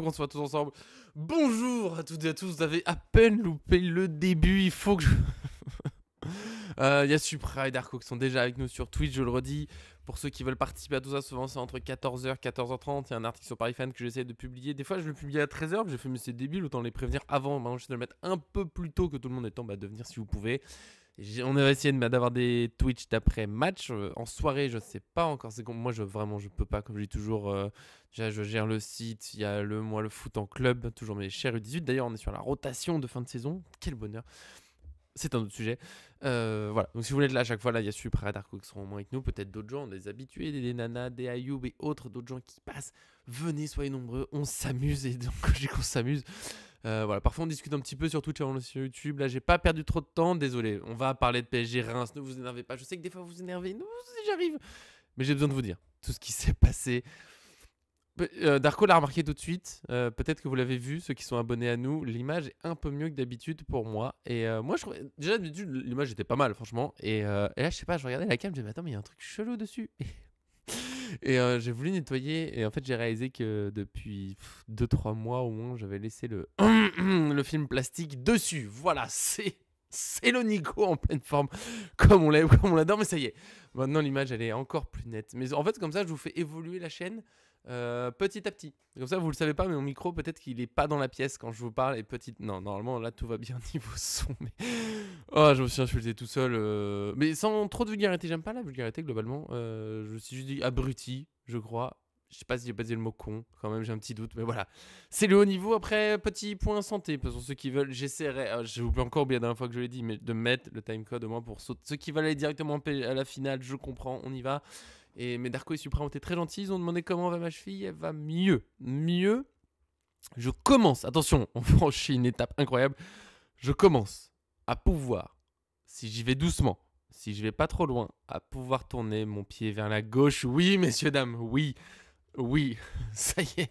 qu'on soit tous ensemble. Bonjour à toutes et à tous, vous avez à peine loupé le début, il faut que je... Il y a Supra et Darko qui sont déjà avec nous sur Twitch, je le redis. Pour ceux qui veulent participer à tout ça, souvent c'est entre 14h et 14h30. Il y a un article sur Paris Fan que j'essaie de publier. Des fois je le publie à 13h, j'ai fait mais c'est débile, autant les prévenir avant. Maintenant j'essaie de le mettre un peu plus tôt que tout le monde étant de venir si vous pouvez. On va essayer d'avoir des Twitch d'après match. En soirée, je sais pas encore. Moi, je peux pas. Comme je dis toujours, déjà, je gère le site. Il y a le foot en club. Toujours mes chers U18. D'ailleurs, on est sur la rotation de fin de saison. Quel bonheur. C'est un autre sujet. Voilà. Donc, si vous voulez être là à chaque fois, là, il y a Supra et Darko qui seront au moins avec nous. Peut-être d'autres gens, des habitués, des nanas, des Ayoub et autres, d'autres gens qui passent. Venez, soyez nombreux. On s'amuse. Et donc, quand je dis qu'on s'amuse, voilà, parfois on discute un petit peu sur Twitch avant sur YouTube. Là, j'ai pas perdu trop de temps, désolé. On va parler de PSG Reims, ne vous énervez pas. Je sais que des fois vous vous énervez, nous, j'arrive. Mais j'ai besoin de vous dire tout ce qui s'est passé. Darko l'a remarqué tout de suite. Peut-être que vous l'avez vu, ceux qui sont abonnés à nous. L'image est un peu mieux que d'habitude pour moi. Et moi, je trouvais. Déjà, d'habitude, l'image était pas mal, franchement. Et là, je sais pas, je regardais la cam, je me disais, mais attends, mais il y a un truc chelou dessus. Et j'ai voulu nettoyer et en fait j'ai réalisé que depuis 2-3 mois au moins j'avais laissé le, le film plastique dessus. Voilà, c'est le Nico en pleine forme comme on l'adore, mais ça y est. Maintenant l'image elle est encore plus nette. Mais en fait comme ça je vous fais évoluer la chaîne petit à petit. Comme ça vous le savez pas mais mon micro peut-être qu'il est pas dans la pièce quand je vous parle et non normalement là tout va bien niveau son mais oh je me suis insulté tout seul mais sans trop de vulgarité, j'aime pas la vulgarité globalement. Je me suis juste dit abruti je crois. Je sais pas si j'ai pas dit le mot con, quand même j'ai un petit doute, mais voilà. C'est le haut niveau. Après, petit point santé, pour ceux qui veulent, j'essaierai, j'ai oublié encore bien la dernière fois que je l'ai dit, mais de mettre le timecode au moins pour ceux qui veulent aller directement à la finale, je comprends, on y va. Mais Darko et Supra ont été très gentils, ils ont demandé comment va ma cheville, elle va mieux. Mieux, je commence, attention, on franchit une étape incroyable, je commence à pouvoir, si j'y vais doucement, si je vais pas trop loin, à pouvoir tourner mon pied vers la gauche. Oui, messieurs, dames, oui. Oui, ça y est.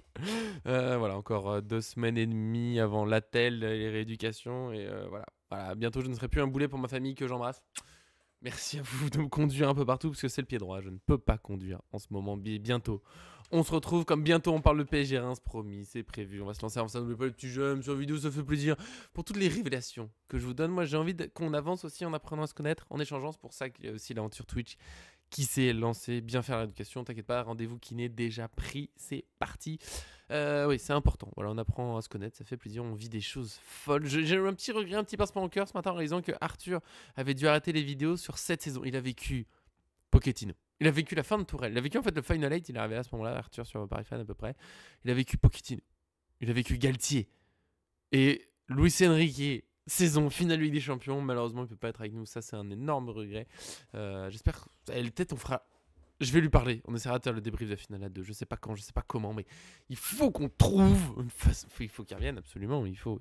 Voilà, encore 2 semaines et demie avant l'attel et les rééducations. Et voilà, bientôt je ne serai plus un boulet pour ma famille que j'embrasse. Merci à vous de me conduire un peu partout parce que c'est le pied droit. Je ne peux pas conduire en ce moment. Bientôt. On se retrouve comme bientôt on parle de PSG Reims, promis, c'est prévu. On va se lancer avant ça. N'oubliez pas le petit j'aime sur vidéo, ça fait plaisir. Pour toutes les révélations que je vous donne, moi j'ai envie qu'on avance aussi en apprenant à se connaître, en échangeant. C'est pour ça qu'il y a aussi l'aventure Twitch qui s'est lancé, bien faire l'éducation, t'inquiète pas, rendez-vous kiné déjà pris, c'est parti. Oui, c'est important, voilà, on apprend à se connaître, ça fait plaisir, on vit des choses folles. J'ai eu un petit regret, un petit pincement au cœur ce matin en réalisant que Arthur avait dû arrêter les vidéos sur cette saison. Il a vécu Pochettino. Il a vécu la fin de Tourelle. Il a vécu en fait le Final 8, il est arrivé à ce moment-là, Arthur sur Paris Fan à peu près. Il a vécu Pochettino. Il a vécu Galtier. Et Luis Enrique, saison finale Ligue des Champions, malheureusement il ne peut pas être avec nous, ça c'est un énorme regret. J'espère que peut-être on fera. Je vais lui parler, on essaiera de faire le débrief de la finale à 2. Je sais pas quand, je sais pas comment, mais il faut qu'on trouve une façon. Il faut qu'il revienne absolument, il faut.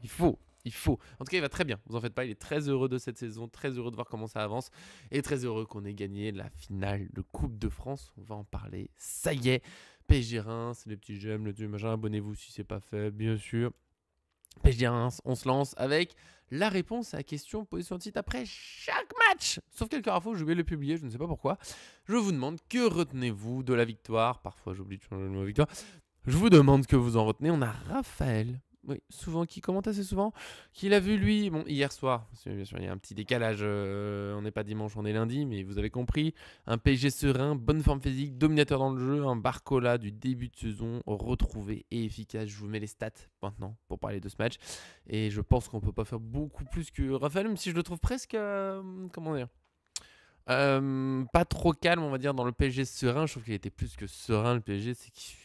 En tout cas, il va très bien, vous en faites pas, il est très heureux de cette saison, très heureux de voir comment ça avance, et très heureux qu'on ait gagné la finale de Coupe de France. On va en parler, ça y est. PSG Reims, les petits j'aime, le machin, abonnez-vous si c'est pas fait, bien sûr. PSG Reims, on se lance avec la réponse à la question posée sur le site après chaque match. Sauf quelques infos, j'ai oublié de le publier, je ne sais pas pourquoi. Je vous demande que retenez-vous de la victoire. Parfois j'oublie de changer le mot victoire. Je vous demande que vous en retenez. On a Raphaël, oui, souvent, qui commente assez souvent, qui l'a vu lui, bon, hier soir, parce que bien sûr il y a un petit décalage, on n'est pas dimanche, on est lundi, mais vous avez compris, un PSG serein, bonne forme physique, dominateur dans le jeu, un Barcola du début de saison, retrouvé et efficace. Je vous mets les stats maintenant pour parler de ce match, et je pense qu'on peut pas faire beaucoup plus que Raphaël, même si je le trouve presque, comment dire, pas trop calme on va dire dans le PSG serein. Je trouve qu'il était plus que serein le PSG, c'est qu'il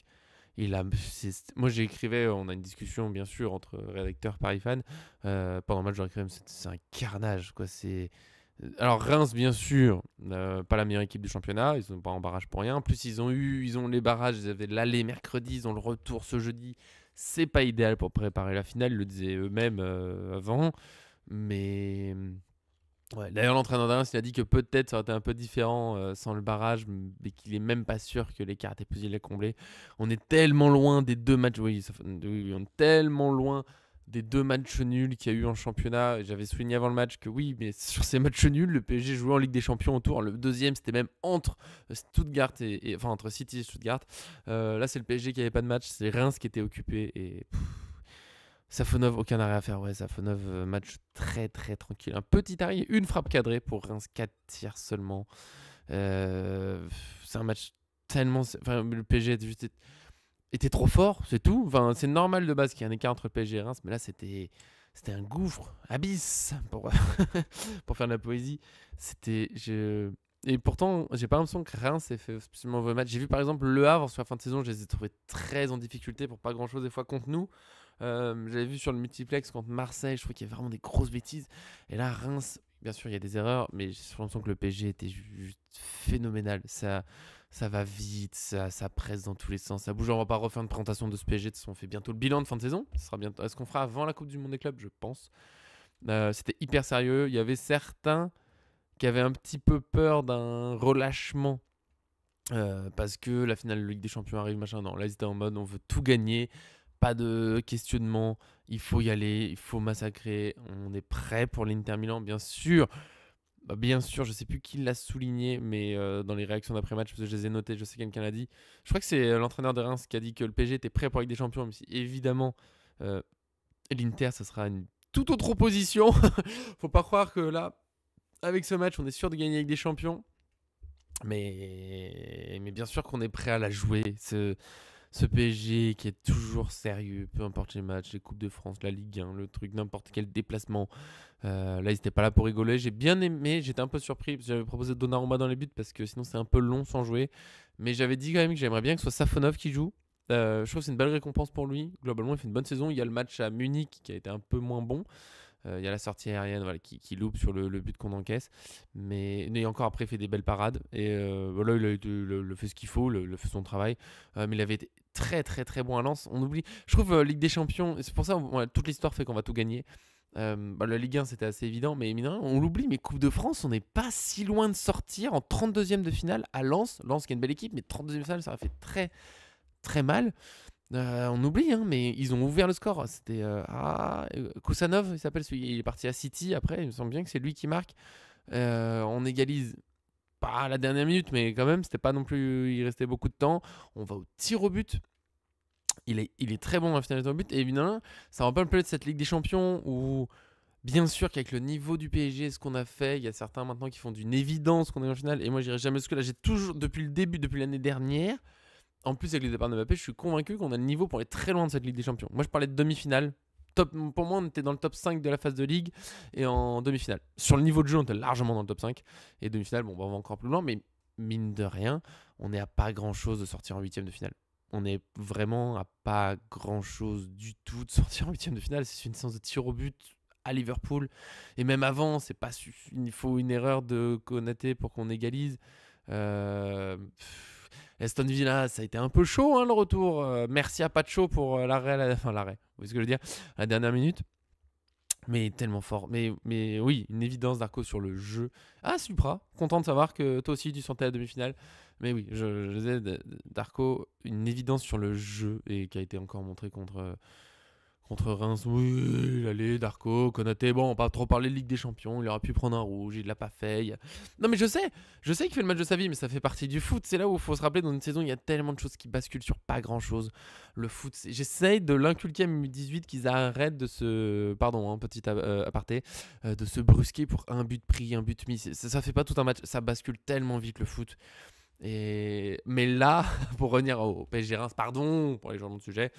moi j'écrivais, on a une discussion bien sûr entre rédacteurs Paris Fan pendant le match, j'écrivais c'est un carnage quoi. Alors Reims bien sûr, pas la meilleure équipe du championnat, ils sont pas en barrage pour rien. En plus ils ont les barrages, ils avaient l'aller mercredi, ils ont le retour ce jeudi. C'est pas idéal pour préparer la finale, ils le disaient eux-mêmes avant, mais ouais, d'ailleurs, l'entraîneur d'Reims, il a dit que peut-être ça aurait été un peu différent sans le barrage, mais qu'il est même pas sûr que l'écart était possible à combler. On est tellement loin des 2 matchs, oui, on est tellement loin des 2 matchs nuls qu'il y a eu en championnat. J'avais souligné avant le match que oui, mais sur ces matchs nuls, le PSG jouait en Ligue des Champions autour. Le deuxième, c'était même entre Stuttgart enfin entre City et Stuttgart. Là, c'est le PSG qui avait pas de match, c'est Reims qui était occupé et Safonov, aucun arrêt à faire. Ouais, Safonov, match très très tranquille. Un petit arrêt, une frappe cadrée pour Reims, 4 tirs seulement. C'est un match tellement. Enfin, le PSG était trop fort, c'est tout. Enfin, c'est normal de base qu'il y ait un écart entre le PSG et Reims, mais là c'était un gouffre, abysse pour, pour faire de la poésie. Et pourtant, j'ai pas l'impression que Reims ait fait spécialement un mauvais match. J'ai vu par exemple Le Havre sur la fin de saison, je les ai trouvés très en difficulté pour pas grand chose des fois contre nous. J'avais vu sur le multiplex contre Marseille, je trouve qu'il y a vraiment des grosses bêtises. Et là, Reims, bien sûr, il y a des erreurs, mais j'ai l'impression que le PSG était juste phénoménal. Ça va vite, ça presse dans tous les sens, ça bouge. On va pas refaire une présentation de ce PSG, de toute façon, on fait bientôt le bilan de fin de saison. Ce sera bientôt. Est-ce qu'on fera avant la Coupe du Monde des clubs? Je pense. C'était hyper sérieux. Il y avait certains qui avaient un petit peu peur d'un relâchement parce que la finale de Ligue des Champions arrive, machin. Non, là ils étaient en mode on veut tout gagner, pas de questionnement, il faut y aller, il faut massacrer, on est prêt pour l'Inter Milan, bien sûr. Bien sûr, je sais plus qui l'a souligné, mais dans les réactions d'après-match, parce que je les ai notées, je sais que quelqu'un l'a dit. Je crois que c'est l'entraîneur de Reims qui a dit que le PSG était prêt pour la Ligue des Champions, même si évidemment euh, l'Inter, ça sera une toute autre opposition. Faut pas croire que là, avec ce match, on est sûr de gagner avec des champions. Mais bien sûr qu'on est prêt à la jouer. Ce PSG qui est toujours sérieux, peu importe les matchs, les Coupes de France, la Ligue 1, le truc, n'importe quel déplacement. Là, ils n'étaient pas là pour rigoler. J'ai bien aimé, j'étais un peu surpris parce que j'avais proposé Donnarumma dans les buts parce que sinon c'est un peu long sans jouer. Mais j'avais dit quand même que j'aimerais bien que ce soit Safonov qui joue. Je trouve que c'est une belle récompense pour lui. Globalement, il fait une bonne saison. Il y a le match à Munich qui a été un peu moins bon. Il y a la sortie aérienne voilà, qui loupe sur le but qu'on encaisse. Mais encore après, il fait des belles parades. Et voilà, il a fait ce qu'il faut, fait son travail. Mais il avait été très très très bon à Lens. On oublie. Je trouve Ligue des Champions, et c'est pour ça toute l'histoire fait qu'on va tout gagner. La Ligue 1 c'était assez évident, mais on l'oublie. Mais Coupe de France, on n'est pas si loin de sortir en 32e de finale à Lens. Lens qui est une belle équipe, mais 32e de finale, ça a fait très très mal. On oublie, hein, mais ils ont ouvert le score. C'était Kusanov, il s'appelle celui. Il est parti à City après. Il me semble bien que c'est lui qui marque. On égalise pas à la dernière minute, mais quand même, c'était pas non plus. Il restait beaucoup de temps. On va au tir au but. Il est très bon à finaliser au but. Et évidemment, ça me rappelle un peu de cette Ligue des Champions où, bien sûr, qu'avec le niveau du PSG, ce qu'on a fait, il y a certains maintenant qui font d'une évidence qu'on est en finale. Et moi, j'irai jamais jusque là. J'ai toujours, depuis le début, depuis l'année dernière. En plus, avec les départs de Mbappé, je suis convaincu qu'on a le niveau pour aller très loin de cette Ligue des Champions. Moi, je parlais de demi-finale. Pour moi, on était dans le top 5 de la phase de Ligue et en demi-finale. Sur le niveau de jeu, on était largement dans le top 5. Et demi-finale, bon, on va encore plus loin, mais mine de rien, on n'est à pas grand-chose de sortir en huitième de finale. On est vraiment à pas grand-chose du tout de sortir en huitième de finale. C'est une séance de tir au but à Liverpool. Et même avant, il faut une erreur de Konaté pour qu'on égalise. Aston Villa, ça a été un peu chaud le retour. Merci à Pacho pour l'arrêt. Enfin, l'arrêt, vous voyez ce que je veux dire, à la dernière minute. Mais tellement fort. Mais oui, une évidence d'Arco sur le jeu. Ah, Supra, content de savoir que toi aussi tu sentais la demi-finale. Mais oui, je disais d'Arco, une évidence sur le jeu et qui a été encore montré contre Reims. Oui, allez, Darko, Konaté, bon, on va pas trop parler de Ligue des Champions, il aurait pu prendre un rouge, il l'a pas fait. Non mais je sais qu'il fait le match de sa vie, mais ça fait partie du foot. C'est là où il faut se rappeler, dans une saison, il y a tellement de choses qui basculent sur pas grand chose. Le foot, j'essaye de l'inculquer à M18 qu'ils arrêtent de se... Pardon, petit aparté, de se brusquer pour un but pris, un but mis. Ça fait pas tout un match, ça bascule tellement vite le foot. Mais là, pour revenir au PSG Reims, pardon pour les gens de sujet,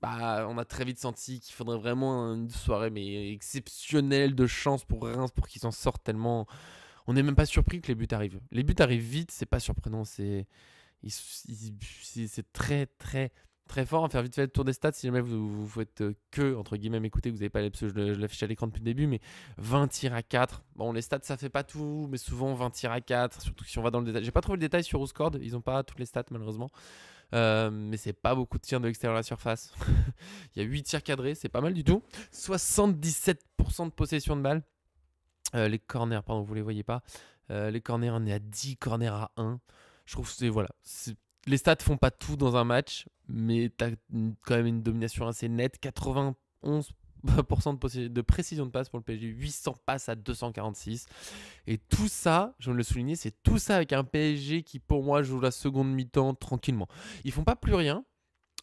on a très vite senti qu'il faudrait vraiment une soirée mais exceptionnelle de chance pour Reims pour qu'ils s'en sortent tellement. On n'est même pas surpris que les buts arrivent. Les buts arrivent vite, c'est pas surprenant. C'est très très très fort. À faire vite fait le tour des stats si jamais vous faites que, entre guillemets, m'écouter, vous n'avez pas je l'affiche à l'écran depuis le début, mais 20 tirs à 4. Bon, les stats ça fait pas tout, mais souvent 20 tirs à 4, surtout si on va dans le détail. J'ai pas trouvé le détail sur Ourscord, ils ont pas toutes les stats malheureusement. Mais c'est pas beaucoup de tirs de l'extérieur de la surface. Il y a 8 tirs cadrés, c'est pas mal du tout. 77% de possession de balle. Les corners, pardon, vous les voyez pas. Les corners, on est à 10 corners à 1. Je trouve que voilà. Les stats font pas tout dans un match, mais t'as quand même une domination assez nette. 11% de précision de passe pour le PSG, 800 passes à 246. Et tout ça, je veux le souligner, c'est tout ça avec un PSG qui pour moi joue la seconde mi-temps tranquillement. Ils font pas plus rien.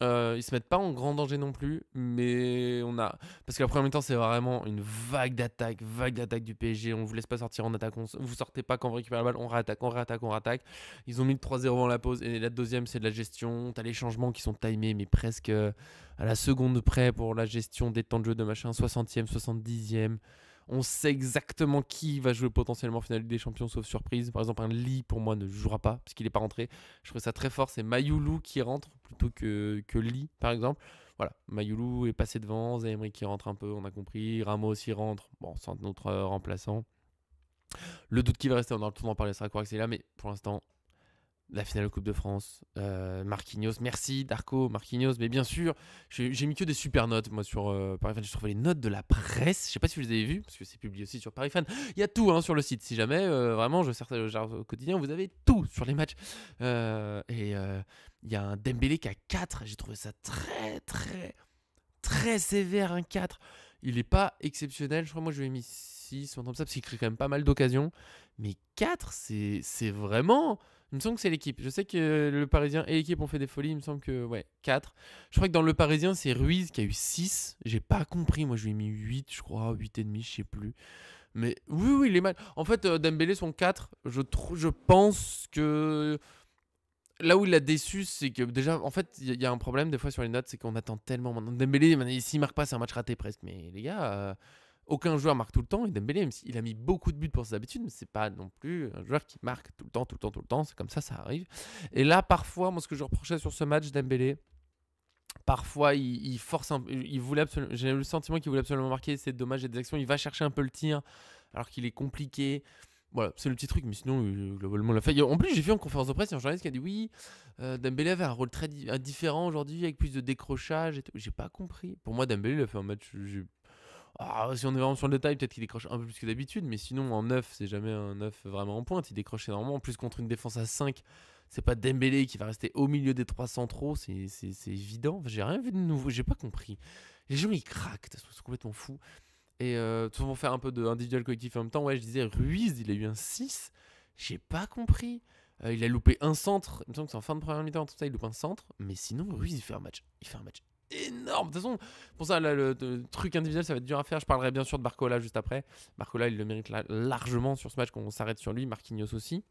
Ils se mettent pas en grand danger non plus, mais on a parce que la première mi-temps c'est vraiment une vague d'attaque du PSG. On vous laisse pas sortir en attaque, vous sortez pas quand vous récupérez la balle, on réattaque, on réattaque. Ils ont mis le 3-0 avant la pause et la deuxième c'est de la gestion. T'as les changements qui sont timés mais presque à la seconde près pour la gestion des temps de jeu de machin, 60e, 70e. On sait exactement qui va jouer potentiellement en finale Ligue des Champions sauf surprise. Par exemple, un Lee pour moi ne jouera pas parce qu'il n'est pas rentré. Je trouve ça très fort. C'est Mayoulou qui rentre plutôt que Lee par exemple. Voilà, Mayoulou est passé devant. Zaïmri qui rentre un peu, on a compris. Ramos aussi rentre. Bon, c'est notre remplaçant. Le doute qui va rester, on a le temps d'en parler, sera correct, c'est là. Mais pour l'instant, la finale de Coupe de France, Marquinhos, merci Darko, Marquinhos, mais bien sûr, j'ai mis que des super notes moi sur Paris Fan. Je trouvé les notes de la presse, je sais pas si vous les avez vues, parce que c'est publié aussi sur Paris Fan. Il y a tout sur le site, si jamais, vraiment, je sers le genre au quotidien, vous avez tout sur les matchs. Il y a un Dembélé qui a 4, j'ai trouvé ça très sévère, un 4. Il est pas exceptionnel, je crois moi je lui ai mis 6, comme ça, parce qu'il crée quand même pas mal d'occasions. Mais 4, c'est vraiment... Il me semble que c'est l'équipe. Je sais que le Parisien et l'équipe ont fait des folies. Il me semble que, ouais, 4. Je crois que dans le Parisien, c'est Ruiz qui a eu 6. J'ai pas compris. Moi, je lui ai mis 8, je crois. 8,5, je sais plus. Mais oui, il est mal. En fait, Dembélé, son 4, je pense que... Là où il a déçu, c'est que déjà, en fait, il y a un problème des fois sur les notes, c'est qu'on attend tellement maintenant. Dembélé, s'il marque pas, c'est un match raté presque. Mais les gars... aucun joueur marque tout le temps et Dembélé, même s'il a mis beaucoup de buts pour ses habitudes, mais c'est pas non plus un joueur qui marque tout le temps. C'est comme ça arrive. Et là, parfois, moi, ce que je reprochais sur ce match, Dembélé, parfois, il force un peu. J'ai le sentiment qu'il voulait absolument marquer. C'est dommage, il y a des actions. Il va chercher un peu le tir alors qu'il est compliqué. Voilà, c'est le petit truc, mais sinon, globalement, l'a fait. En plus, j'ai vu en conférence de presse, il y a un journaliste qui a dit oui, Dembélé avait un rôle très différent aujourd'hui, avec plus de décrochage et tout. J'ai pas compris. Pour moi, Dembélé, il a fait un match. Si on est vraiment sur le détail, peut-être qu'il décroche un peu plus que d'habitude, mais sinon en 9, c'est jamais un 9 vraiment en pointe. Il décroche énormément. En plus, contre une défense à 5, c'est pas Dembélé qui va rester au milieu des 3 centraux, c'est évident. J'ai rien vu de nouveau, j'ai pas compris. Les gens ils craquent, c'est complètement fou. Et pour faire un peu d'individuel collectif en même temps, ouais, je disais Ruiz, il a eu un 6, j'ai pas compris. Il a loupé un centre, il me semble que c'est en fin de première mi-temps, tout ça, il loupe un centre, mais sinon Ruiz il fait un match énorme. De toute façon, pour ça, là, le truc individuel, ça va être dur à faire. Je parlerai bien sûr de Barcola juste après. Barcola, il le mérite largement sur ce match, qu'on s'arrête sur lui. Marquinhos aussi.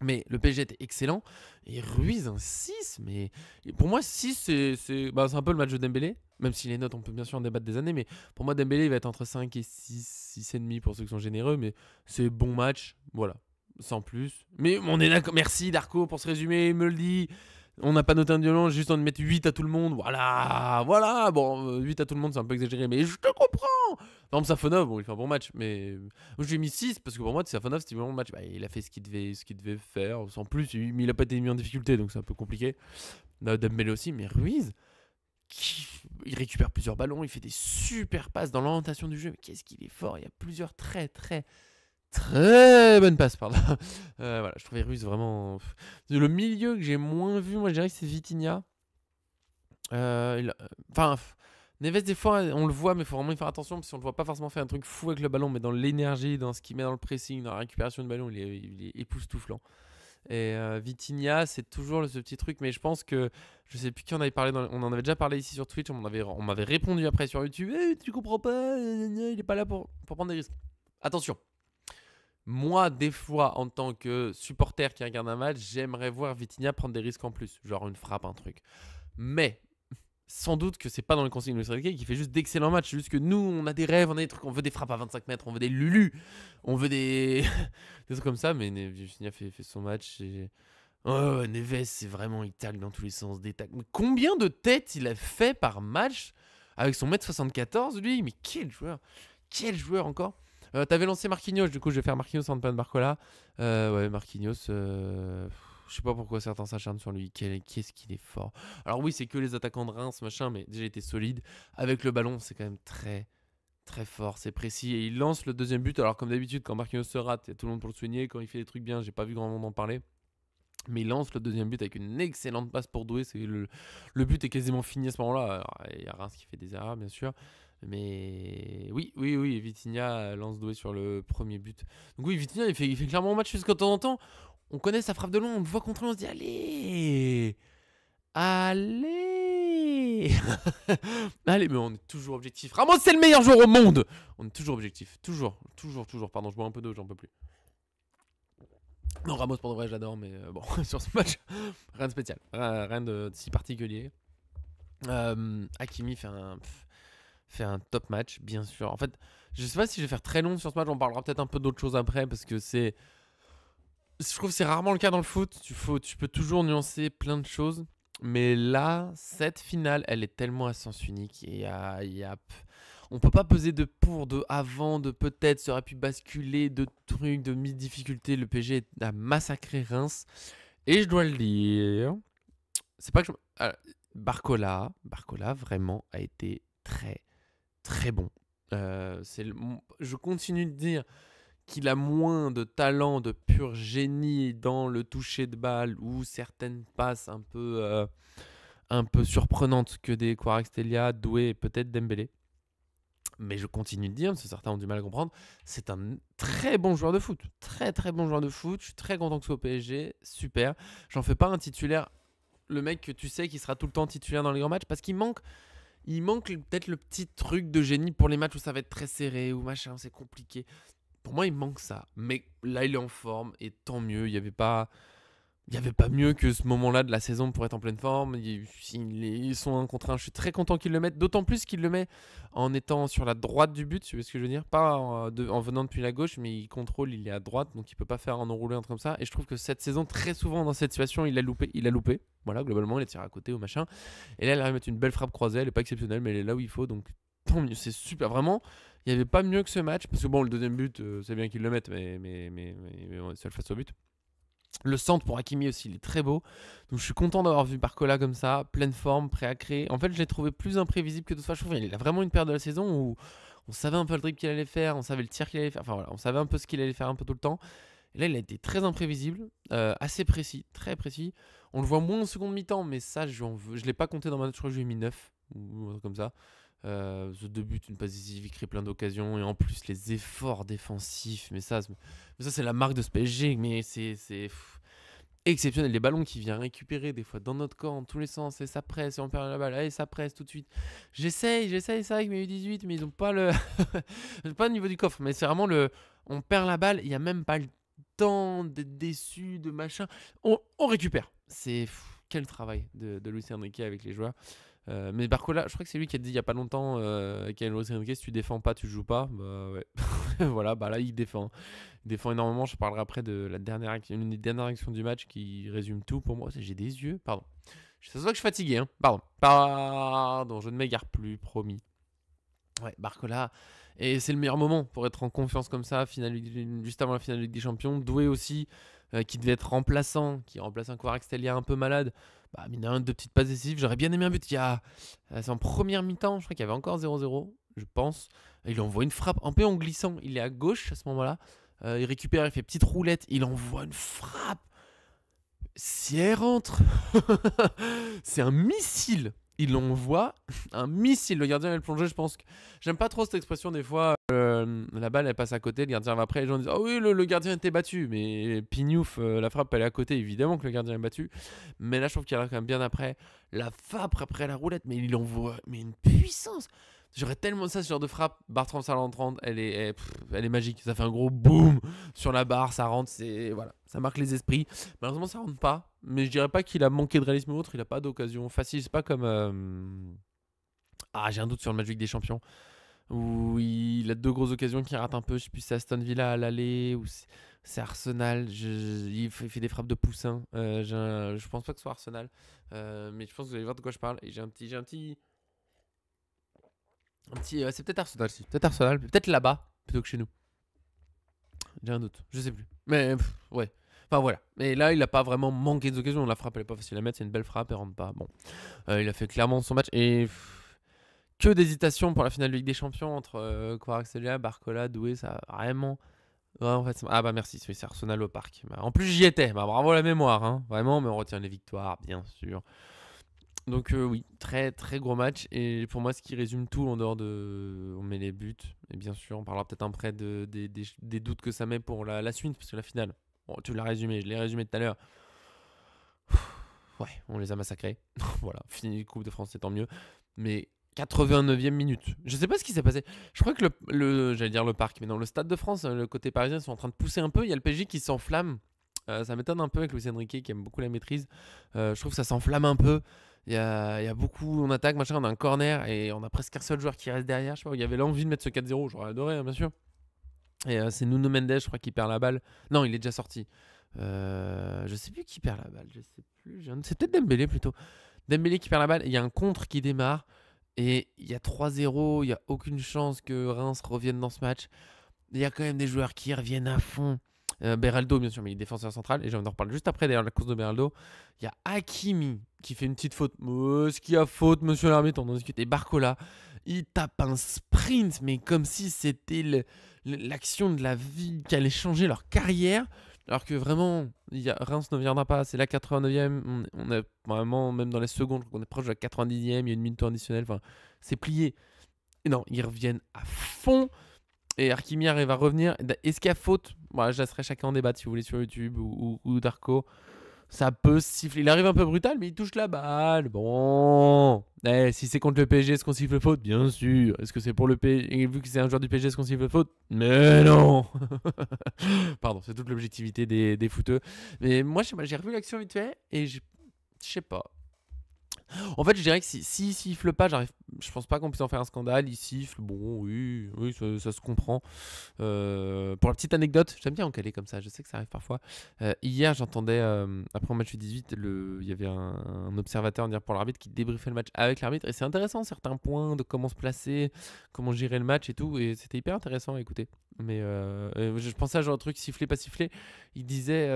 Mais le PSG était excellent. Et Ruiz, un 6. Mais pour moi, 6, c'est un peu le match de Dembélé. Même si les notes, on peut bien sûr en débattre des années. Mais pour moi, Dembélé, il va être entre 5 et 6, 6,5 pour ceux qui sont généreux. Mais c'est bon match. Voilà. Sans plus. Mais on est d'accord. Merci Darko pour ce résumé. Il me le dit. On n'a pas noté un violon, juste on met 8 à tout le monde. Voilà. Bon, 8 à tout le monde, c'est un peu exagéré, mais je te comprends. Par exemple, Safonov, bon, il fait un bon match, mais je lui ai mis 6 parce que pour moi, Safonov, c'était vraiment un bon match. Bah, il a fait ce qu'il devait faire, sans plus, mais il a pas été mis en difficulté, donc c'est un peu compliqué. Dembélé aussi, mais Ruiz, il récupère plusieurs ballons, il fait des super passes dans l'orientation du jeu. Mais qu'est-ce qu'il est fort. Il y a plusieurs très bonne passe, pardon. Voilà, je trouvais Ruiz vraiment... Le milieu que j'ai moins vu, moi je dirais que c'est Vitinha. Neves, des fois, on le voit, mais il faut vraiment y faire attention, parce qu'on le voit pas forcément faire un truc fou avec le ballon, mais dans l'énergie, dans ce qu'il met dans le pressing, dans la récupération de ballon, il est époustouflant. Et Vitinha, c'est toujours ce petit truc, mais je pense que, je sais plus qui en avait parlé, on en avait déjà parlé ici sur Twitch, on m'avait répondu après sur YouTube, tu comprends pas, il est pas là pour prendre des risques. Attention. Moi, des fois, en tant que supporter qui regarde un match, j'aimerais voir Vitinha prendre des risques en plus, genre une frappe, un truc. Mais, sans doute que c'est pas dans les consignes de Luis Enrique qui fait juste d'excellents matchs. Juste que nous, on a des rêves, on a des trucs, on veut des frappes à 25 mètres, on veut des lulus, on veut des trucs comme ça. Mais Vitinha fait son match. Oh, Neves, c'est vraiment, il tacle dans tous les sens, des tacles. Mais combien de têtes il a fait par match avec son 1m74, lui? Mais quel joueur encore. T'avais lancé Marquinhos, du coup je vais faire Marquinhos en pas de Barcola. Ouais, Marquinhos, je sais pas pourquoi certains s'acharnent sur lui. Qu'est-ce qu'il est fort. Alors oui, c'est que les attaquants de Reims, machin, mais déjà il était solide. Avec le ballon, c'est quand même très fort, c'est précis. Et il lance le deuxième but. Alors comme d'habitude, quand Marquinhos se rate, il y a tout le monde pour le souligner. Quand il fait des trucs bien, j'ai pas vu grand monde en parler. Mais il lance le deuxième but avec une excellente passe pour Doué. Le but est quasiment fini à ce moment-là. Alors, il y a Reims qui fait des erreurs, bien sûr. Mais oui, Vitinha lance Doué sur le premier but. Donc oui, Vitinha, il fait clairement un match jusqu'à temps en temps. On connaît sa frappe de loin, on le voit contre lui, on se dit allez, allez, allez, mais on est toujours objectif. Ramos, c'est le meilleur joueur au monde. On est toujours objectif, toujours. Pardon, je bois un peu d'eau, j'en peux plus. Non, Ramos, pour de vrai, j'adore, mais bon, sur ce match, rien de spécial, rien de si particulier. Hakimi fait un top match, bien sûr. En fait, je sais pas si je vais faire très long sur ce match, on parlera peut-être un peu d'autres choses après, parce que je trouve que c'est rarement le cas dans le foot. Tu peux toujours nuancer plein de choses, mais là, cette finale, elle est tellement à sens unique. Et on peut pas peser de pour, de avant, de peut-être, ça aurait pu basculer, de trucs, de difficultés. Le PSG a massacré Reims. Et je dois le dire, c'est pas que Barcola vraiment a été très, très bon. Je continue de dire qu'il a moins de talent, de pur génie dans le toucher de balle ou certaines passes un peu surprenantes que des Kvaratskhelia, Doué et peut-être Dembélé. Mais je continue de dire, parce que certains ont du mal à comprendre, c'est un très bon joueur de foot. Très très bon joueur de foot. Je suis très content que ce soit au PSG. Super. J'en fais pas un titulaire. Le mec que tu sais qui sera tout le temps titulaire dans les grands matchs parce qu'il manque peut-être le petit truc de génie pour les matchs où ça va être très serré ou machin, c'est compliqué. Pour moi, il manque ça. Mais là, il est en forme et tant mieux. Il n'y avait pas mieux que ce moment-là de la saison pour être en pleine forme. Ils sont 1 contre 1. Je suis très content qu'ils le mettent. D'autant plus qu'il le met en étant sur la droite du but. Tu vois ce que je veux dire? Pas en venant depuis la gauche, mais il contrôle, il est à droite. Donc il peut pas faire un enroulé, un truc comme ça. Et je trouve que cette saison, très souvent dans cette situation, il a loupé. Voilà, globalement, il a tiré à côté ou machin. Et là, il arrive à mettre une belle frappe croisée. Elle est pas exceptionnelle, mais elle est là où il faut. Donc tant mieux. C'est super. Vraiment, il n'y avait pas mieux que ce match. Parce que bon, le deuxième but, c'est bien qu'ils le mettent, mais seul face au but. Le centre pour Hakimi aussi, il est très beau. Donc je suis content d'avoir vu Barcola comme ça, pleine forme, prêt à créer. En fait, je l'ai trouvé plus imprévisible que d'autres fois. Je trouve qu'il a vraiment une paire de la saison où on savait un peu le dribble qu'il allait faire, on savait le tir qu'il allait faire. Enfin voilà, on savait un peu ce qu'il allait faire un peu tout le temps. Et là, il a été très imprévisible, assez précis, très précis. On le voit moins en seconde mi-temps, mais ça, je l'ai pas compté dans ma note. Je crois que je lui ai mis 9 ou un truc comme ça. Ce 2 buts, une passe décisive, il crée plein d'occasions. Et en plus, les efforts défensifs. Mais ça c'est la marque de ce PSG. Mais c'est exceptionnel. Les ballons qu'il vient récupérer des fois dans notre camp, dans tous les sens. Et ça presse, et on perd la balle. Allez, ça presse tout de suite. J'essaye ça avec mes U18, mais ils ont pas pas le niveau du coffre. Mais c'est vraiment on perd la balle. Il n'y a même pas le temps d'être déçu, de machin. On récupère. Quel travail de Luis Enrique avec les joueurs. Mais Barcola, je crois que c'est lui qui a dit il y a pas longtemps qu'à Luis Enrique, si tu défends pas, tu joues pas. Bah ouais. Voilà, bah là il défend. Il défend énormément. Je parlerai après de une des dernières actions du match qui résume tout pour moi. J'ai des yeux, pardon. Ça se voit que je suis fatigué, hein. Pardon, je ne m'égare plus, promis. Ouais, Barcola. Et c'est le meilleur moment pour être en confiance comme ça, juste avant la finale de Ligue des Champions. Doué aussi, qui devait être remplaçant, qui remplace un Kvaratskhelia un peu malade. Bah, mine de rien, 2 petites passes décisives. J'aurais bien aimé un but. C'est en première mi-temps, je crois qu'il y avait encore 0-0, je pense. Il envoie une frappe un peu en glissant. Il est à gauche à ce moment-là. Il récupère, il fait petite roulette. Il envoie une frappe. Si elle rentre, c'est un missile. Il envoie un missile. Le gardien, il plongeait, je pense que... J'aime pas trop cette expression des fois. La balle, elle passe à côté, le gardien va après. Les gens disent « Ah oui, le gardien était battu. » Mais Pignouf, la frappe, elle est à côté. Évidemment que le gardien est battu. Mais là, je trouve qu'il arrive quand même bien après. La frappe après la roulette, mais il envoie une puissance. J'aurais tellement ça, ce genre de frappe. Barre transversale en 30, elle est magique. Ça fait un gros boom sur la barre, ça rentre. Voilà, ça marque les esprits. Malheureusement, ça rentre pas. Mais je dirais pas qu'il a manqué de réalisme ou autre. Il a pas d'occasion facile. C'est pas comme. J'ai un doute sur le match Ligue des Champions. Où il a 2 grosses occasions qu'il rate un peu. Je sais plus si c'est Aston Villa à l'aller ou c'est Arsenal. Il fait des frappes de poussin. Je pense pas que ce soit Arsenal. Mais je pense que vous allez voir de quoi je parle. Et j'ai un petit. C'est peut-être Arsenal, si. Peut-être Arsenal, peut-être là-bas, plutôt que chez nous. J'ai un doute, je sais plus. Mais ouais. Enfin voilà. Mais là, il a pas vraiment manqué d'occasion. La frappe, elle est pas facile à mettre. C'est une belle frappe, elle rentre pas. Bon. Il a fait clairement son match. Et que d'hésitation pour la finale de Ligue des Champions entre Kvaratskhelia, Barcola, Doué. Ça a vraiment Ouais, en fait, ah bah merci, c'est Arsenal au parc. Bah, en plus, j'y étais. Bah, bravo la mémoire, hein. Vraiment, mais on retient les victoires, bien sûr. Donc oui, très très gros match. Et pour moi, ce qui résume tout en dehors de... On met les buts. Et bien sûr, on parlera peut-être après des doutes que ça met pour la suite, parce que la finale, bon, tu l'as résumé, je l'ai résumé tout à l'heure. Ouais, on les a massacrés. Voilà, fini Coupe de France, c'est tant mieux. Mais 89e minute. Je sais pas ce qui s'est passé. Je crois que j'allais dire le parc, mais non, le Stade de France, le côté parisien, ils sont en train de pousser un peu. Il y a le PSG qui s'enflamme. Ça m'étonne un peu avec Luis Enrique qui aime beaucoup la maîtrise. Je trouve que ça s'enflamme un peu. Il y a beaucoup, on attaque, machin, on a un corner et on a presque un seul joueur qui reste derrière. Je sais pas, il y avait l'envie de mettre ce 4-0, j'aurais adoré, hein, bien sûr. Et c'est Nuno Mendes, je crois, qui perd la balle. Non, il est déjà sorti. Je sais plus qui perd la balle, je sais plus. C'est peut-être Dembélé plutôt. Dembélé qui perd la balle. Il y a un contre qui démarre et il y a 3-0. Il n'y a aucune chance que Reims revienne dans ce match. Il y a quand même des joueurs qui reviennent à fond. Beraldo, bien sûr, mais il est défenseur central. Et j'en reparle juste après, derrière la course de Beraldo. Il y a Hakimi qui fait une petite faute. Ce qu'il y a faute, monsieur l'arbitre, on en discute. Et Barcola, il tape un sprint, mais comme si c'était l'action de la vie qui allait changer leur carrière. Alors que vraiment, Reims ne viendra pas. C'est la 89e. On est vraiment, même dans les secondes, on est proche de la 90e. Il y a une minute additionnelle. Enfin, c'est plié. Et non, ils reviennent à fond. Et Hakimi arrive à revenir. Est-ce qu'il y a faute? Voilà, je laisserai chacun en débattre si vous voulez sur YouTube ou Darko. Ça peut siffler. Il arrive un peu brutal, mais il touche la balle. Bon. Si c'est contre le PSG, est-ce qu'on siffle faute? Bien sûr. Est-ce que c'est pour le PSG? Et vu que c'est un joueur du PSG, est-ce qu'on siffle faute? Mais non. Pardon, c'est toute l'objectivité des footeux. Mais moi, j'ai revu l'action vite fait et je sais pas. En fait, je dirais que s'il siffle pas, je pense pas qu'on puisse en faire un scandale. Il siffle, bon, oui, ça se comprend. Pour la petite anecdote, j'aime bien en caler comme ça, je sais que ça arrive parfois. Hier, j'entendais, après le match U18, il y avait un observateur dire pour l'arbitre qui débriefait le match avec l'arbitre. Et c'est intéressant, certains points de comment se placer, comment gérer le match et tout. Et c'était hyper intéressant à écouter. Mais je pensais à genre truc siffler, pas siffler. Il disait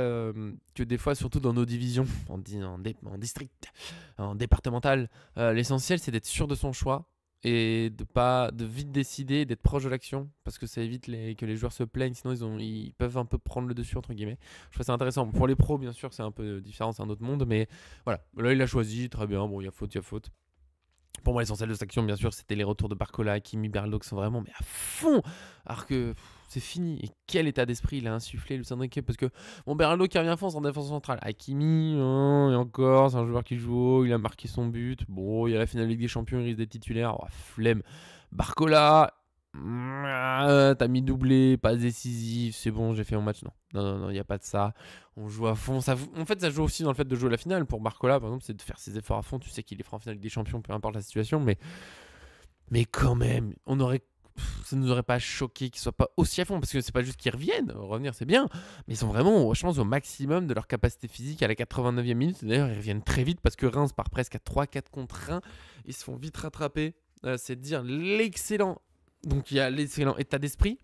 que des fois, surtout dans nos divisions, en district, en départemental, l'essentiel c'est d'être sûr de son choix et de vite décider, d'être proche de l'action parce que ça évite que les joueurs se plaignent, sinon ils peuvent un peu prendre le dessus entre guillemets. Je trouve ça intéressant. Pour les pros bien sûr c'est un peu différent, c'est un autre monde, mais voilà, là il a choisi, très bien, bon il y a faute. Pour moi, l'essentiel de cette action, bien sûr, c'était les retours de Barcola, Hakimi, Beraldo qui sont vraiment mais à fond. Alors que c'est fini. Et quel état d'esprit il a insufflé, Luis Enrique. Parce que bon, Beraldo qui revient à fond, c'est en défense centrale. Hakimi, et encore, c'est un joueur qui joue haut, il a marqué son but. Bon, il y a la finale Ligue des Champions, il risque d'être titulaire. Oh, flemme. Barcola, t'as mis doublé, pas décisif, c'est bon, j'ai fait mon match. Non, il n'y a pas de ça. On joue à fond. En fait, ça joue aussi dans le fait de jouer la finale. Pour Barcola, par exemple, c'est de faire ses efforts à fond. Tu sais qu'il est en finale des champions, peu importe la situation. Mais quand même, ça ne nous aurait pas choqué qu'ils soient pas aussi à fond. Parce que c'est pas juste qu'ils reviennent. Revenir, c'est bien. Mais ils sont vraiment, je pense, au maximum de leur capacité physique à la 89e minute. D'ailleurs, ils reviennent très vite parce que Reims part presque à 3-4 contre 1. Ils se font vite rattraper. C'est dire l'excellent. Donc, il y a l'excellent état d'esprit.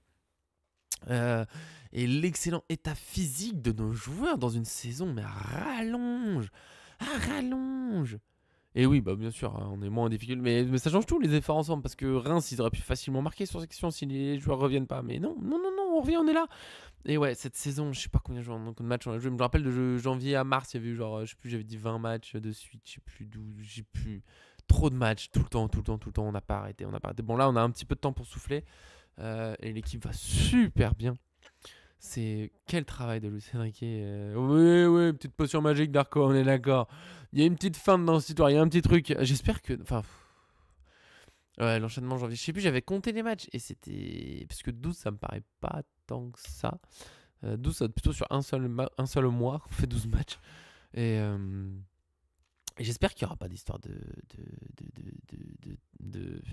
Et l'excellent état physique de nos joueurs dans une saison, mais à rallonge. Et oui, bah bien sûr, hein, on est moins en difficulté, mais ça change tout les efforts ensemble, parce que Reims, ils auraient pu facilement marquer sur section si les joueurs reviennent pas, mais non, on revient, on est là. Et ouais, cette saison, je sais pas combien de matchs on a joué, je me rappelle de janvier à mars, il y avait eu genre, je sais plus, j'avais dit 20 matchs de suite, je sais plus d'où, j'ai plus trop de matchs, tout le temps, on n'a pas arrêté. Bon là, on a un petit peu de temps pour souffler, et l'équipe va super bien. C'est quel travail de Luis Enrique. Oui, petite potion magique d'Arco, on est d'accord. Il y a une petite feinte dans cette histoire, il y a un petit truc. J'espère que. Enfin. Ouais, l'enchaînement janvier. Je sais plus, j'avais compté les matchs et c'était. Parce que 12, ça me paraît pas tant que ça. 12, ça va être plutôt sur un seul mois qu'on fait 12 matchs. Et j'espère qu'il n'y aura pas d'histoire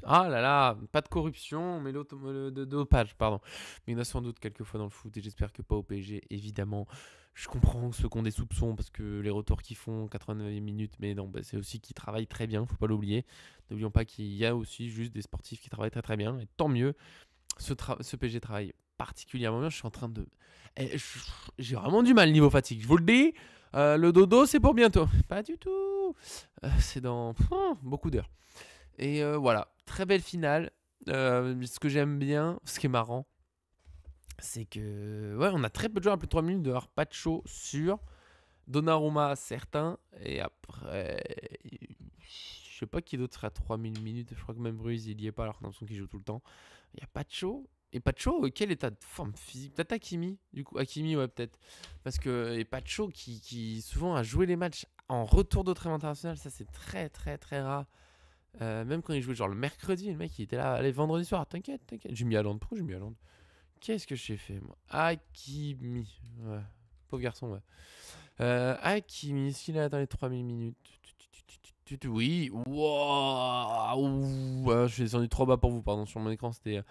Ah là là, pas de corruption, mais de dopage, pardon. Mais il y en a sans doute quelques fois dans le foot, et j'espère que pas au PSG, évidemment. Je comprends ceux qui ont des soupçons, parce que les retours qu'ils font, 89 minutes, mais non, bah, c'est aussi qu'ils travaillent très bien, faut pas l'oublier. N'oublions pas qu'il y a aussi juste des sportifs qui travaillent très très bien, et tant mieux. Ce PSG travaille particulièrement bien, je suis en train de... J'ai vraiment du mal niveau fatigue, je vous le dis. Le dodo, c'est pour bientôt. Pas du tout. C'est dans beaucoup d'heures. Et voilà, très belle finale. Ce que j'aime bien, ce qui est marrant, c'est que ouais, on a très peu de joueurs à plus de 3 minutes de Arpacho sûr. Donnarumma, certain. Et après, je sais pas qui d'autre sera à 3000 minutes. Je crois que même Ruiz, il y est pas alors que l'impression qu'il joue tout le temps. Il y a Pacho. Et Pacho, quel état de forme physique? Peut-être Hakimi, du coup. Hakimi, ouais, peut-être. Parce que et Pacho, qui souvent a joué les matchs en retour de trêve international, ça c'est très très très rare. Même quand il jouait genre le mercredi, le mec il était là, allez, vendredi soir, t'inquiète, t'inquiète. J'ai mis Haaland, pourquoi j'ai mis Haaland? Qu'est-ce que j'ai fait moi? Hakimi, ouais. Pauvre garçon, ouais. Hakimi, s'il est dans les 3000 minutes. Oui, waouh, je suis descendu trop bas pour vous, pardon, sur mon écran c'était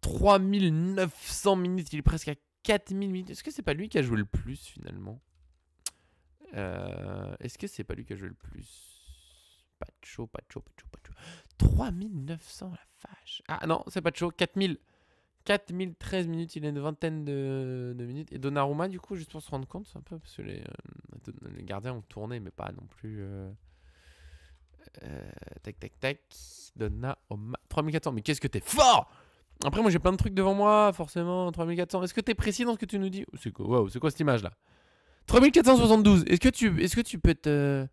3900 minutes, il est presque à 4000 minutes. Est-ce que c'est pas lui qui a joué le plus finalement? Est-ce que c'est pas lui qui a joué le plus? Pas de chaud, pas de chaud, pas de chaud, pas de chaud. 3900 la vache. Ah non, c'est pas de chaud, 4000. 4013 minutes, il a une vingtaine de minutes. Et Donnarumma, du coup, juste pour se rendre compte, c'est un peu parce que les gardiens ont tourné, mais pas non plus. Tac, tac, tac. Donnarumma. 3400, mais qu'est-ce que t'es fort! Après, moi j'ai plein de trucs devant moi, forcément. 3400. Est-ce que t'es précis dans ce que tu nous dis? C'est quoi, wow, c'est quoi cette image là? 3472. Est-ce que tu peux être.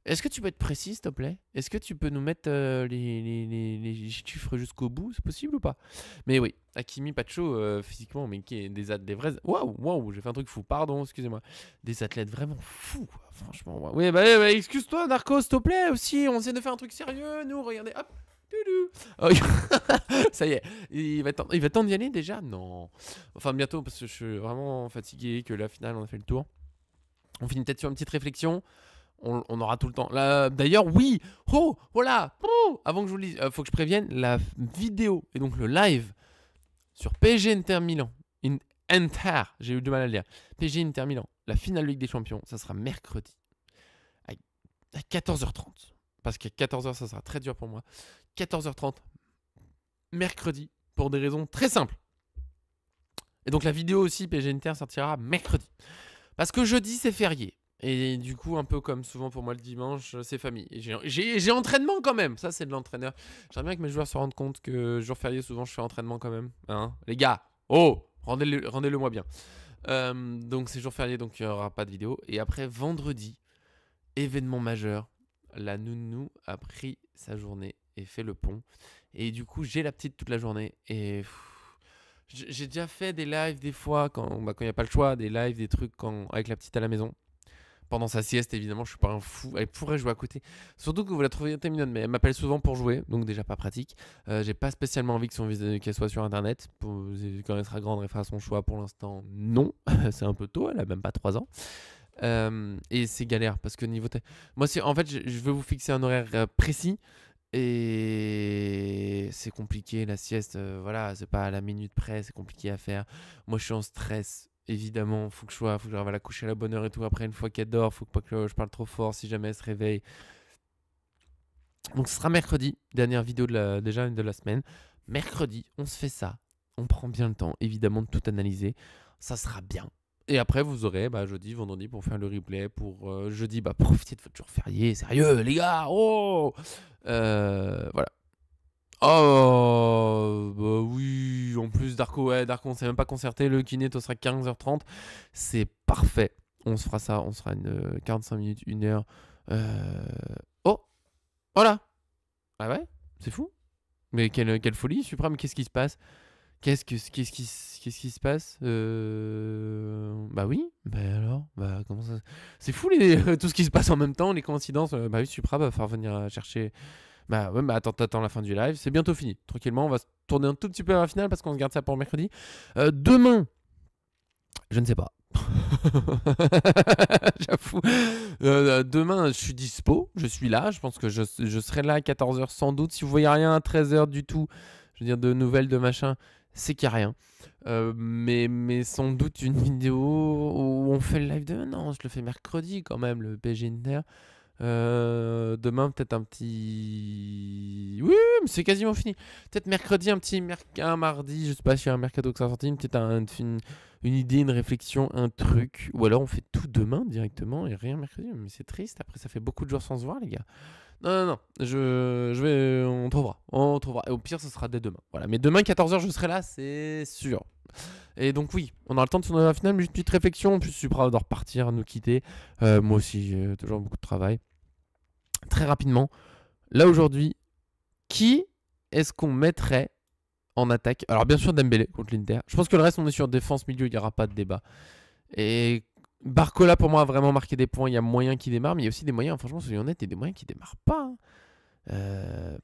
Est-ce que tu peux être précis, s'il te plaît? Est-ce que tu peux nous mettre les chiffres jusqu'au bout? C'est possible ou pas? Mais oui, Hakimi, Pacho, physiquement, mais qui est des vrais. Waouh, waouh, j'ai fait un truc fou, pardon, excusez-moi. Des athlètes vraiment fous, quoi, franchement. Ouais. Oui, bah, excuse-toi, Narco, s'il te plaît, aussi. On essaie de faire un truc sérieux, nous, regardez, hop. Oh, ça y est, il va temps d'y aller déjà? Non. Enfin, bientôt, parce que je suis vraiment fatigué, que la finale, on a fait le tour. On finit peut-être sur une petite réflexion. On aura tout le temps. D'ailleurs, oui. Oh, voilà. Oh, avant que je vous le dise, faut que je prévienne, la vidéo et donc le live sur PSG Inter Milan. Inter, j'ai eu du mal à le dire. PSG Inter Milan, la finale Ligue des Champions, ça sera mercredi à 14h30. Parce qu'à 14h, ça sera très dur pour moi. 14h30, mercredi, pour des raisons très simples. Et donc la vidéo aussi, PSG Inter, sortira mercredi. Parce que jeudi, c'est férié. Et du coup, un peu comme souvent pour moi le dimanche, c'est famille. J'ai entraînement quand même. Ça, c'est de l'entraîneur. J'aimerais bien que mes joueurs se rendent compte que jour férié, souvent, je fais entraînement quand même. Hein, les gars, oh, rendez-le moi bien. Donc, c'est jour férié, donc il n'y aura pas de vidéo. Et après, vendredi, événement majeur. La nounou a pris sa journée et fait le pont. Et du coup, j'ai la petite toute la journée. Et j'ai déjà fait des lives des fois, quand il n'y a pas le choix, des lives, des trucs avec la petite à la maison. Pendant sa sieste, évidemment, je suis pas un fou. Elle pourrait jouer à côté. Surtout que vous la trouvez très mignonne, mais elle m'appelle souvent pour jouer, donc déjà pas pratique. J'ai pas spécialement envie qu'elle soit sur internet. Quand elle sera grande, elle fera son choix. Pour l'instant, non. C'est un peu tôt, elle a même pas 3 ans. Et c'est galère parce que niveau. Moi, en fait, je veux vous fixer un horaire précis. Et c'est compliqué, la sieste, voilà, c'est pas à la minute près, c'est compliqué à faire. Moi, je suis en stress. Évidemment, faut que j'arrive à la coucher à la bonne heure et tout. Après, une fois qu'elle dort, faut pas que je parle trop fort si jamais elle se réveille. Donc, ce sera mercredi, dernière vidéo déjà de la semaine. Mercredi, on se fait ça. On prend bien le temps, évidemment, de tout analyser. Ça sera bien. Et après, vous aurez jeudi, vendredi pour faire le replay. Pour jeudi, profitez de votre jour férié. Sérieux, les gars. Oh, voilà. Oh, bah oui, en plus Darko, on s'est même pas concerté, le kiné sera 15h30, c'est parfait. On se fera ça, on sera une 45 minutes, 1 heure. Oh, voilà. Ah ouais, c'est fou. Mais quelle folie, Suprême, qu'est-ce qui se passe? Qu'est-ce qui se passe? Bah oui, bah alors, comment ça? C'est fou tout ce qui se passe en même temps, les coïncidences. Bah oui, Supra va falloir venir chercher. Bah ouais, t'attends la fin du live, c'est bientôt fini. Tranquillement, on va se tourner un tout petit peu à la finale parce qu'on se garde ça pour mercredi. Demain, je ne sais pas. J'avoue. Demain, je suis dispo, je suis là. Je pense que je serai là à 14h sans doute. Si vous voyez rien à 13h du tout, je veux dire de nouvelles, de machin, c'est qu'il n'y a rien. Mais sans doute une vidéo où on fait le live demain. Non, je le fais mercredi quand même, le PSG Inter. Demain peut-être un petit. Oui, mais c'est quasiment fini. Peut-être mercredi un mardi, je sais pas s'il y a un mercato qui sera sorti, peut-être une idée, une réflexion, un truc. Ou alors on fait tout demain directement et rien mercredi. Mais c'est triste, après ça fait beaucoup de jours sans se voir les gars. Non, on trouvera. Et au pire, ce sera dès demain. Voilà. Mais demain, 14h, je serai là, c'est sûr. Et donc oui, on aura le temps de tourner à la finale, mais juste une petite réflexion. En plus, Supra doit repartir, nous quitter. Moi aussi, j'ai toujours beaucoup de travail. Très rapidement, là aujourd'hui, qui est-ce qu'on mettrait en attaque? Alors bien sûr Dembélé contre l'Inter. Je pense que le reste, on est sur défense, milieu, il n'y aura pas de débat. Et Barcola, pour moi, a vraiment marqué des points. Il y a moyen qu'il démarre, mais il y a aussi des moyens, franchement, soyons honnêtes, il y a des moyens qui démarrent pas.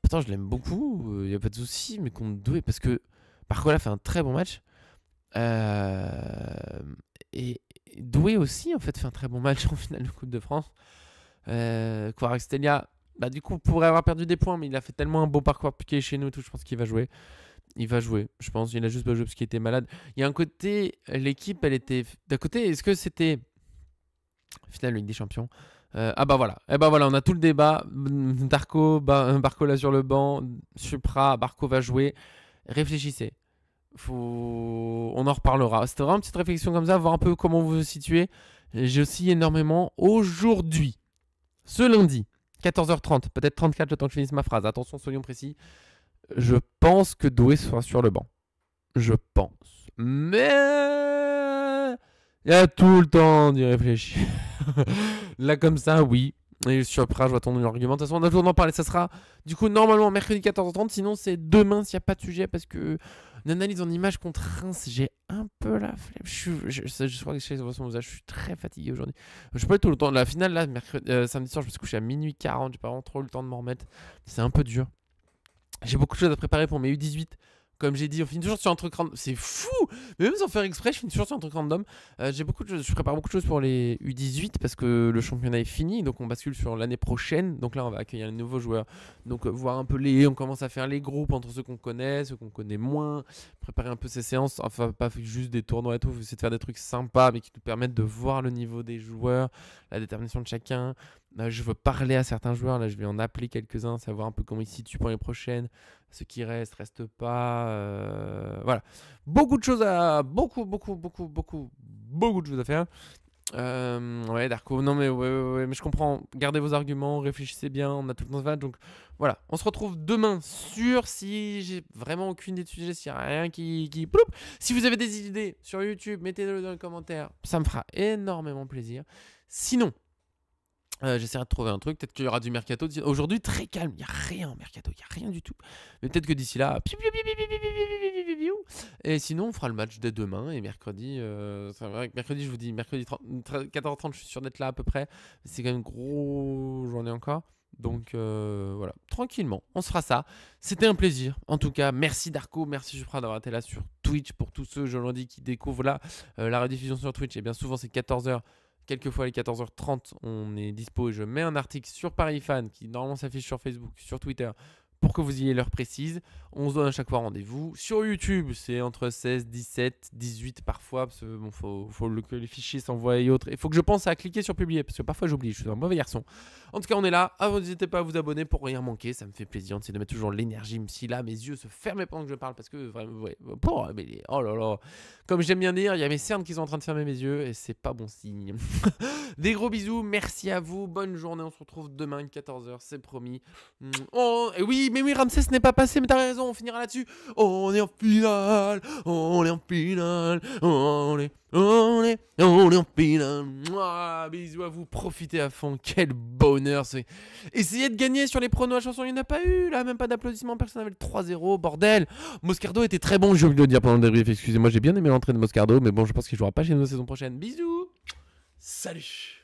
Pourtant, je l'aime beaucoup, il n'y a pas de souci, mais contre Doué, parce que Barcola fait un très bon match. Et Doué aussi, en fait, fait un très bon match en finale de Coupe de France. Kvaratskhelia, bah, du coup, pourrait avoir perdu des points, mais il a fait tellement un beau parcours piqué chez nous, tout, je pense qu'il va jouer. Il va jouer, je pense. Il a juste pas joué parce qu'il était malade. Il y a un côté, l'équipe, elle était. D'un côté, est-ce que c'était. Finale Ligue des Champions. Ah bah voilà. Et bah voilà, on a tout le débat. Darko, Barcola sur le banc. Supra, Barco va jouer. Réfléchissez. On en reparlera. C'était vraiment une petite réflexion comme ça, voir un peu comment vous vous situez. J'ai aussi énormément aujourd'hui, ce lundi, 14h30, peut-être 34 le temps que je finisse ma phrase. Attention, soyons précis. Je pense que Doué sera sur le banc. Je pense. Mais il y a tout le temps d'y réfléchir. Là, comme ça, oui. Et sur après, je vois ton argument. De toute façon, on a toujours d'en parler. Ça sera du coup normalement mercredi 14h30. Sinon, c'est demain s'il n'y a pas de sujet. Parce que une analyse en image contre Reims, j'ai un peu la flemme. Je crois que je suis très fatigué aujourd'hui. Je peux être tout le temps. La finale, là, samedi soir, je me suis couché à minuit 40. J'ai pas vraiment trop eu le temps de m'en remettre. C'est un peu dur. J'ai beaucoup de choses à préparer pour mes U18. Comme j'ai dit, on finit toujours sur un truc random. C'est fou! Mais même sans faire exprès, je finis toujours sur un truc random. Je prépare beaucoup de choses pour les U18 parce que le championnat est fini. Donc on bascule sur l'année prochaine. Donc là, on va accueillir les nouveaux joueurs. Donc voir un peu on commence à faire les groupes entre ceux qu'on connaît, ceux qu'on connaît moins. Préparer un peu ces séances. Enfin, pas juste des tournois et tout. Essayer de faire des trucs sympas mais qui nous permettent de voir le niveau des joueurs, la détermination de chacun. Je veux parler à certains joueurs. Là, je vais en appeler quelques-uns, savoir un peu comment ils se situent pour les prochaines. Ceux qui restent pas. Voilà. Beaucoup de choses à. Beaucoup de choses à faire. Ouais, Darko. Non, mais ouais, mais je comprends. Gardez vos arguments, réfléchissez bien. On a tout le temps de donc voilà. On se retrouve demain sur. Si j'ai vraiment aucune idée de sujet, s'il n'y a rien qui ploup. Si vous avez des idées sur YouTube, mettez-le dans les commentaires. Ça me fera énormément plaisir. Sinon. J'essaierai de trouver un truc. Peut-être qu'il y aura du mercato. Aujourd'hui, très calme. Il n'y a rien mercato. Il n'y a rien du tout. Mais peut-être que d'ici là. Et sinon, on fera le match dès demain. Et mercredi. C'est vrai que mercredi, je vous dis, mercredi 14h30, je suis sûr d'être là à peu près. C'est quand même une grosse journée encore. Donc voilà. Tranquillement. On se fera ça. C'était un plaisir. En tout cas, merci Darko. Merci Supra d'avoir été là sur Twitch. Pour tous ceux, je le dis, qui découvrent là la rediffusion sur Twitch. Et bien souvent, c'est 14h. Quelquefois, les 14h30, on est dispo et je mets un article sur Paris Fan qui normalement s'affiche sur Facebook, sur Twitter, pour que vous ayez l'heure précise. On se donne à chaque fois rendez-vous. Sur YouTube, c'est entre 16, 17, 18 parfois, parce que bon, faut que les fichiers s'envoient et autres. Il faut que je pense à cliquer sur publier, parce que parfois j'oublie, je suis un mauvais garçon. En tout cas, on est là. N'hésitez pas à vous abonner pour rien manquer, ça me fait plaisir. On essaie de mettre toujours l'énergie, même si là, mes yeux se ferment pendant que je parle, parce que vraiment, ouais, oh là là. Comme j'aime bien dire, il y a mes cernes qui sont en train de fermer mes yeux, et c'est pas bon signe. Des gros bisous, merci à vous, bonne journée, on se retrouve demain 14h, c'est promis. Oh, et oui, mais oui, Ramsès n'est pas passé, mais t'as raison, on finira là-dessus. On est en finale, on est en finale, on est en finale. Mouah, bisous à vous, profitez à fond, quel bonheur. Essayez de gagner sur les pronos à chanson, il n'y en a pas eu, là, même pas d'applaudissements, personne n'avait le 3-0, bordel. Moscardo était très bon, j'ai oublié de le dire pendant le débrief, excusez-moi, j'ai bien aimé l'entrée de Moscardo, mais bon, je pense qu'il jouera pas chez nous la saison prochaine. Bisous, salut.